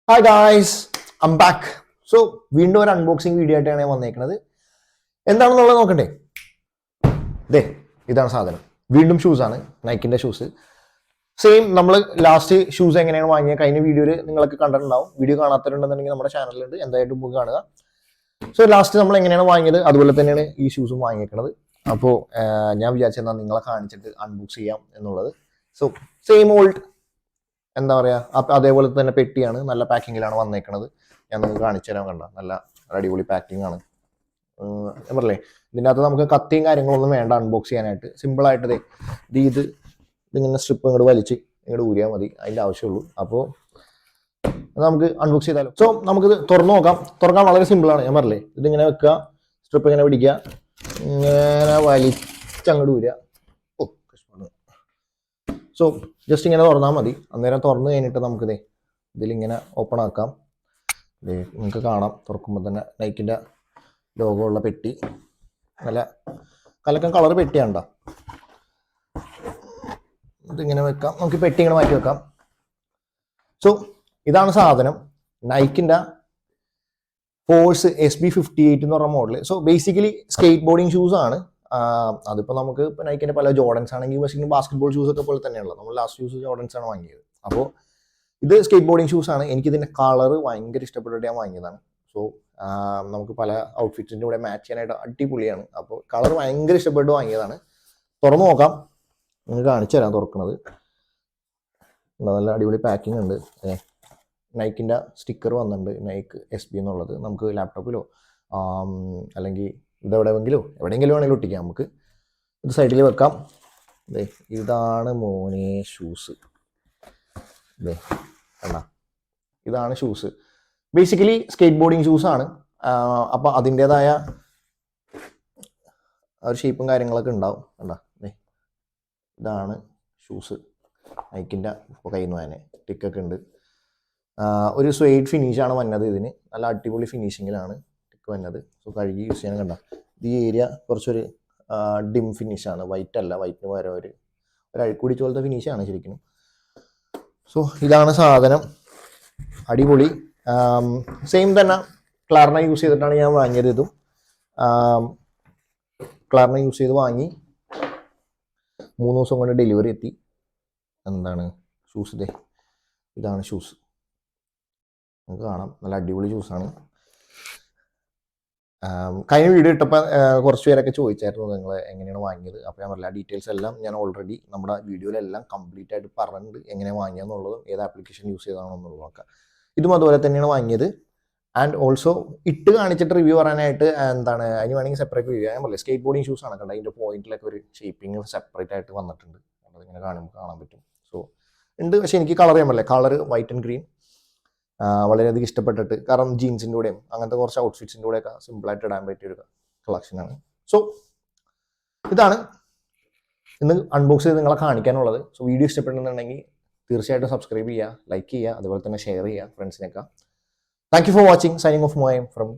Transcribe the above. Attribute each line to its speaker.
Speaker 1: Hi guys, ഐം back. So വീണ്ടും ഒരു unboxing video ആയിട്ടാണ് ഞാൻ വന്നേക്കുന്നത്. എന്താണെന്നുള്ളത് നോക്കണ്ടേ? ദേ ഇതാണ് സാധനം. വീണ്ടും ഷൂസാണ്, നൈക്കിൻ്റെ ഷൂസ്. സെയിം നമ്മൾ ലാസ്റ്റ് ഷൂസ് എങ്ങനെയാണ് വാങ്ങിയത് കഴിഞ്ഞ വീഡിയോയിൽ നിങ്ങൾക്ക് കണ്ടിട്ടുണ്ടാവും. വീഡിയോ കാണാത്തവരുണ്ടെന്നുണ്ടെങ്കിൽ നമ്മുടെ ചാനലിലുണ്ട്, എന്തായാലും പോയി കാണുക. സോ ലാസ്റ്റ് നമ്മൾ എങ്ങനെയാണ് വാങ്ങിയത് അതുപോലെ തന്നെയാണ് ഈ ഷൂസും വാങ്ങിയേക്കുന്നത്. അപ്പോൾ ഞാൻ വിചാരിച്ചെന്നാൽ നിങ്ങളെ കാണിച്ചിട്ട് അൺബോക്സ് ചെയ്യാം എന്നുള്ളത്. സോ സെയിം ഓൾഡ് എന്താ പറയുക, അതേപോലെ തന്നെ പെട്ടിയാണ്, നല്ല പാക്കിങ്ങിലാണ് വന്നേക്കുന്നത്. ഞാൻ നിങ്ങൾക്ക് കാണിച്ചു തരാൻ കണ്ട നല്ല അടിപൊളി പാക്കിംഗ് ആണ്. ഞാൻ പറഞ്ഞേ ഇതിൻ്റെ അകത്ത് നമുക്ക് കത്തിയും കാര്യങ്ങളൊന്നും വേണ്ട അൺബോക്സ് ചെയ്യാനായിട്ട്. സിമ്പിളായിട്ട് ഇതിങ്ങനെ സ്ട്രിപ്പ് ഇങ്ങോട്ട് വലിച്ച് ഇങ്ങോട്ട് ഊരിയാൽ മതി, അതിൻ്റെ ആവശ്യമുള്ളൂ. അപ്പോൾ നമുക്ക് അൺബോക്സ് ചെയ്താലോ. സോ നമുക്കിത് തുറന്നു നോക്കാം. തുറക്കാൻ വളരെ സിമ്പിളാണ്. ഞാൻ പറഞ്ഞില്ലേ, ഇതിങ്ങനെ വെക്കുക, സ്ട്രിപ്പ് ഇങ്ങനെ പിടിക്കുക, ഇങ്ങനെ വലിച്ചങ്ങോട്ട് ഊരുക. സോ ജസ്റ്റ് ഇങ്ങനെ തുറന്നാൽ മതി. അന്നേരം തുറന്നു കഴിഞ്ഞിട്ട് നമുക്കിതേ ഇതിലിങ്ങനെ ഓപ്പൺ ആക്കാം. നിങ്ങൾക്ക് കാണാം തുറക്കുമ്പോൾ തന്നെ നൈക്കിൻ്റെ ലോഗോ ഉള്ള പെട്ടി. നല്ല കലക്കം കളർ പെട്ടിയാണ്ടോ. ഇതിങ്ങനെ വെക്കാം, നമുക്ക് പെട്ടി ഇങ്ങനെ മാറ്റി വെക്കാം. സോ ഇതാണ് സാധനം, നൈക്കിൻ്റെ ഫോഴ്സ് SB58 എന്ന് പറഞ്ഞ model. So basically skate boarding shoes ആണ്. അതിപ്പോൾ നമുക്ക് ഇപ്പോൾ നൈക്കിൻ്റെ പല ജോർഡൻസ് ആണെങ്കിൽ പക്ഷേ ബാസ്കറ്റ്ബോൾ ഷൂസ് ഒക്കെ പോലെ തന്നെയുള്ളത്. നമ്മൾ ലാസ്റ്റ് ഷൂസ് ജോർഡൻസ് ആണ് വാങ്ങിയത്. അപ്പോൾ ഇത് സ്കേറ്റ് ബോർഡിങ് ഷൂസ് ആണ്. എനിക്കിതിൻ്റെ കളർ ഭയങ്കര ഇഷ്ടപ്പെട്ടിട്ട് ഞാൻ വാങ്ങിയതാണ്. സോ നമുക്ക് പല ഔട്ട്ഫിറ്റിൻ്റെ കൂടെ മാച്ച് ചെയ്യാനായിട്ട് അടിപൊളിയാണ്. അപ്പോൾ കളർ ഭയങ്കര ഇഷ്ടപ്പെട്ട് വാങ്ങിയതാണ്. തുറന്നു നോക്കാം, നിങ്ങൾക്ക് കാണിച്ചു തരാം തുറക്കുന്നത്. നല്ല അടിപൊളി പാക്കിംഗ് ഉണ്ട്. നൈക്കിൻ്റെ സ്റ്റിക്കർ വന്നിട്ടുണ്ട്, നൈക്ക് SB എന്നുള്ളത്. നമുക്ക് ലാപ്ടോപ്പിലോ അല്ലെങ്കിൽ എവിടെയെങ്കിലും വേണമെങ്കിലും ഒട്ടിക്കാം. നമുക്ക് ഇത് സൈഡിൽ വെക്കാം. ഇതാണ് മോനെ ഷൂസ്. കണ്ടാ, ഇതാണ് ഷൂസ്. ബേസിക്കലി സ്കേറ്റ് ബോർഡിങ് ഷൂസാണ്. അപ്പോൾ അതിൻ്റെതായ ഒരു ഷേപ്പും കാര്യങ്ങളൊക്കെ ഉണ്ടാവും. കണ്ടാ, ഇതാണ് ഷൂസ് നൈക്കിൻ്റെ. ഇപ്പോൾ കയ്യിൽ നിന്ന് തന്നെ ടിക്കൊക്കെ ഉണ്ട്. ഒരു സ്വേഡ് ഫിനിഷാണ് വന്നത്. ഇതിന് നല്ല അടിപൊളി ഫിനിഷിങ്ങിലാണ് ടിക്ക് വന്നത്. സോ കഴുകി യൂസ് ചെയ്യാൻ കണ്ട. ഈ ഏരിയ കുറച്ചൊരു ഡിം ഫിനിഷാണ്, വൈറ്റ് അല്ല. വൈറ്റിന് പകരം ഒരു അഴുക്കുടി പോലത്തെ ഫിനിഷാണ് ശരിക്കും. സോ ഇതാണ് സാധനം, അടിപൊളി. സെയിം തന്നെ ക്ലാർന യൂസ് ചെയ്തിട്ടാണ് ഞാൻ വാങ്ങിയത്. ഇതും ക്ലാർന യൂസ് ചെയ്ത് വാങ്ങി. 3 ദിവസം കൊണ്ട് ഡെലിവറി എത്തി. എന്താണ് ഷൂസ്, ഇതാണ് ഷൂസ്. നമുക്ക് കാണാം, നല്ല അടിപൊളി ജ്യൂസാണ്. കഴിഞ്ഞ വീഡിയോ ഇട്ടപ്പോൾ കുറച്ച് പേരൊക്കെ ചോദിച്ചായിരുന്നു നിങ്ങൾ എങ്ങനെയാണ് വാങ്ങിയത്. അപ്പോൾ ഞാൻ പറഞ്ഞ ഡീറ്റെയിൽസ് എല്ലാം ഞാൻ ഓൾറെഡി നമ്മുടെ വീഡിയോയിലെല്ലാം കംപ്ലീറ്റ് ആയിട്ട് പറഞ്ഞിട്ടുണ്ട്, എങ്ങനെ വാങ്ങിയെന്നുള്ളതും ഏത് ആപ്ലിക്കേഷൻ യൂസ് ചെയ്താണെന്നുള്ളതൊക്കെ. ഇതും അതുപോലെ തന്നെയാണ് വാങ്ങിയത്. ആൻഡ് ഓൾസോ ഇട്ട് കാണിച്ചിട്ട് റിവ്യൂ പറയാനായിട്ട് എന്താണ് അതിന് വേണമെങ്കിൽ സെപ്പറേറ്റ് റിവ്യൂ. ഞാൻ പറഞ്ഞില്ല സ്കേറ്റ് ബോർഡിങ് ഷൂസ് ആണ് കണ്ടത്. അതിൻ്റെ പോയിന്റിലൊക്കെ ഒരു ഷേപ്പിംഗ് സെപ്പറേറ്റ് ആയിട്ട് വന്നിട്ടുണ്ട്. അതിങ്ങനെ കാണാൻ പറ്റും. സോ ഉണ്ട്, പക്ഷേ എനിക്ക് കളർ ചെയ്യാൻ പറ്റില്ല. കളർ വൈറ്റ് ആൻഡ് ഗ്രീൻ വളരെയധികം ഇഷ്ടപ്പെട്ടിട്ട്, കാരണം ജീൻസിൻ്റെ കൂടെയും അങ്ങനത്തെ കുറച്ച് ഔട്ട്ഫിറ്റ്സിൻ്റെ കൂടെയൊക്കെ സിമ്പിളായിട്ട് ഇടാൻ പറ്റിയൊരു കളക്ഷനാണ്. സോ ഇതാണ് ഇന്ന് അൺബോക്സ് ചെയ്ത് നിങ്ങളെ കാണിക്കാനുള്ളത്. സോ വീഡിയോ ഇഷ്ടപ്പെടുന്നുണ്ടെങ്കിൽ തീർച്ചയായിട്ടും സബ്സ്ക്രൈബ് ചെയ്യുക, ലൈക്ക് ചെയ്യുക, അതുപോലെ തന്നെ ഷെയർ ചെയ്യുക ഫ്രണ്ട്സിനൊക്കെ. Thank you for watching. Signing off Moyam from